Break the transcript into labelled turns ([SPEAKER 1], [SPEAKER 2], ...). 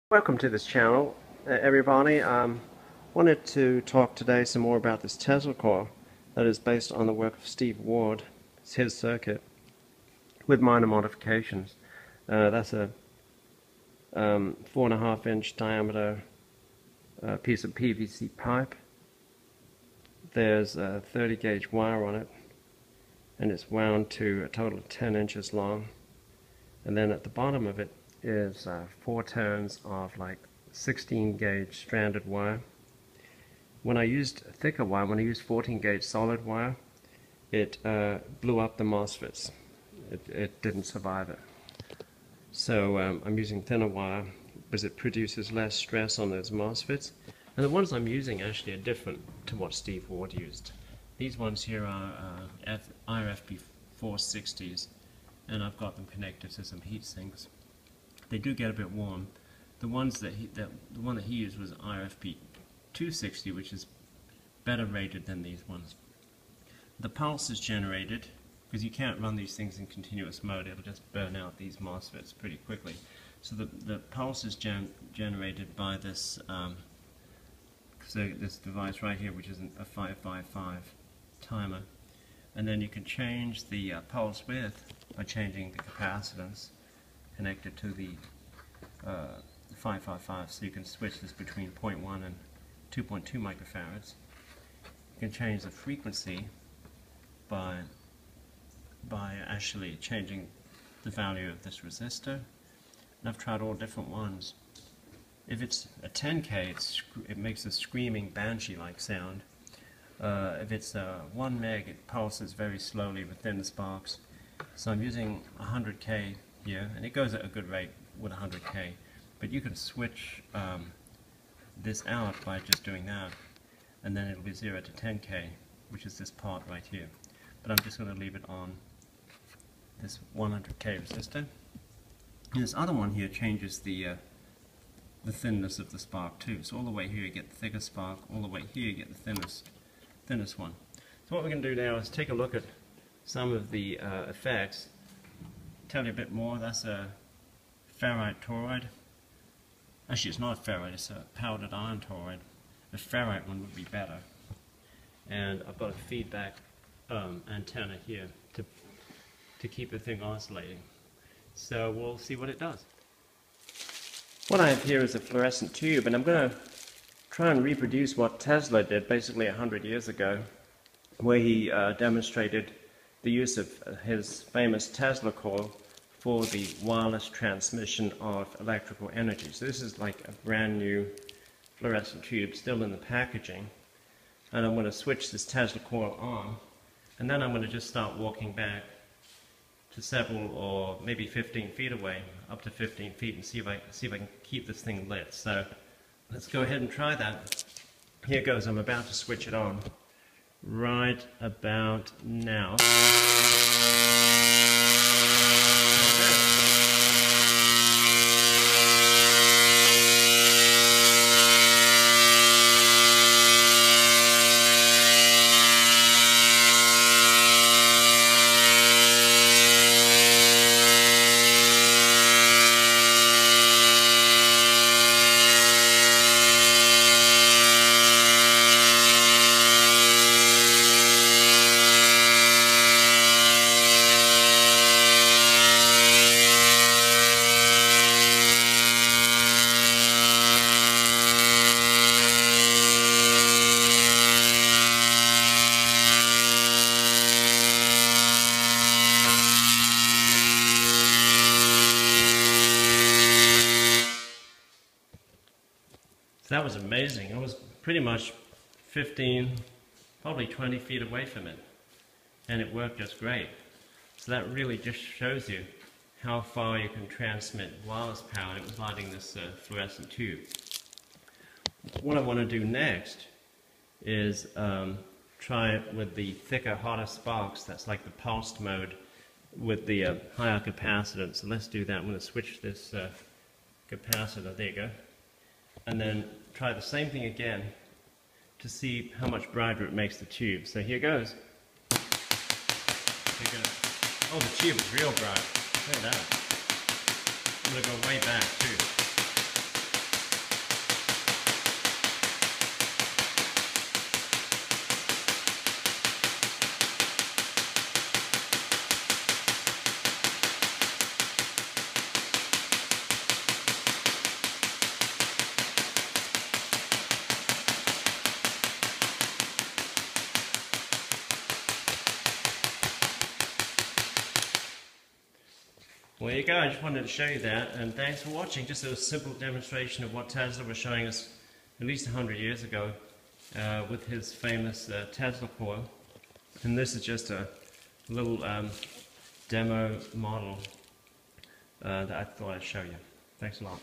[SPEAKER 1] Welcome to this channel, everybody. Wanted to talk today some more about this Tesla coil that is based on the work of Steve Ward. It's his circuit with minor modifications. That's a 4.5-inch diameter piece of PVC pipe. There's a 30 gauge wire on it, and it's wound to a total of 10 inches long. And then at the bottom of it is 4 turns of like 16 gauge stranded wire. When I used thicker wire, when I used 14 gauge solid wire, it blew up the MOSFETs. It didn't survive it. So I'm using thinner wire because it produces less stress on those MOSFETs. And the ones I'm using actually are different to what Steve Ward used. These ones here are IRFB 460s, and I've got them connected to some heat sinks. They do get a bit warm. The ones the one that he used was IRFB 260, which is better rated than these ones. The pulse is generated, because you can't run these things in continuous mode, it'll just burn out these MOSFETs pretty quickly. So the pulse is generated by this this device right here, which is a 555 timer. And then you can change the pulse width by changing the capacitance connected to the 555, so you can switch this between 0.1 and 2.2 microfarads. You can change the frequency by actually changing the value of this resistor. And I've tried all different ones. If it's a 10K, it makes a screaming banshee-like sound. If it's 1 meg, it pulses very slowly with thin sparks. So I'm using 100K here, and it goes at a good rate with 100K. But you can switch this out by just doing that, and then it'll be 0 to 10K, which is this part right here. But I'm just going to leave it on this 100K resistor. And this other one here changes the thinness of the spark too. So all the way here you get the thicker spark, all the way here you get the thinnest one. So what we're going to do now is take a look at some of the effects. Tell you a bit more. That's a ferrite toroid. Actually, it's not a ferrite, it's a powdered iron toroid. The ferrite one would be better. And I've got a feedback antenna here to keep the thing oscillating. So we'll see what it does. What I have here is a fluorescent tube, and I'm going to try and reproduce what Tesla did basically 100 years ago, where he demonstrated the use of his famous Tesla coil for the wireless transmission of electrical energy. So this is like a brand new fluorescent tube still in the packaging, and I'm going to switch this Tesla coil on, and then I'm going to just start walking back to several or maybe 15 feet away, up to 15 feet, and see if I can keep this thing lit. So let's go ahead and try that. Here goes. I'm about to switch it on right about now. So that was amazing. I was pretty much 15, probably 20 feet away from it, and it worked just great. So that really just shows you how far you can transmit wireless power. It was lighting this fluorescent tube. What I want to do next is try it with the thicker, hotter sparks. That's like the pulsed mode with the higher capacitance. So let's do that. I'm going to switch this capacitor. There you go. And then try the same thing again to see how much brighter it makes the tube. So here goes. Here goes. Oh, the tube is real bright. Look at that. I'm going to go way back too. Well, there you go. I just wanted to show you that, and thanks for watching. Just a simple demonstration of what Tesla was showing us at least 100 years ago with his famous Tesla coil. And this is just a little demo model that I thought I'd show you. Thanks a lot.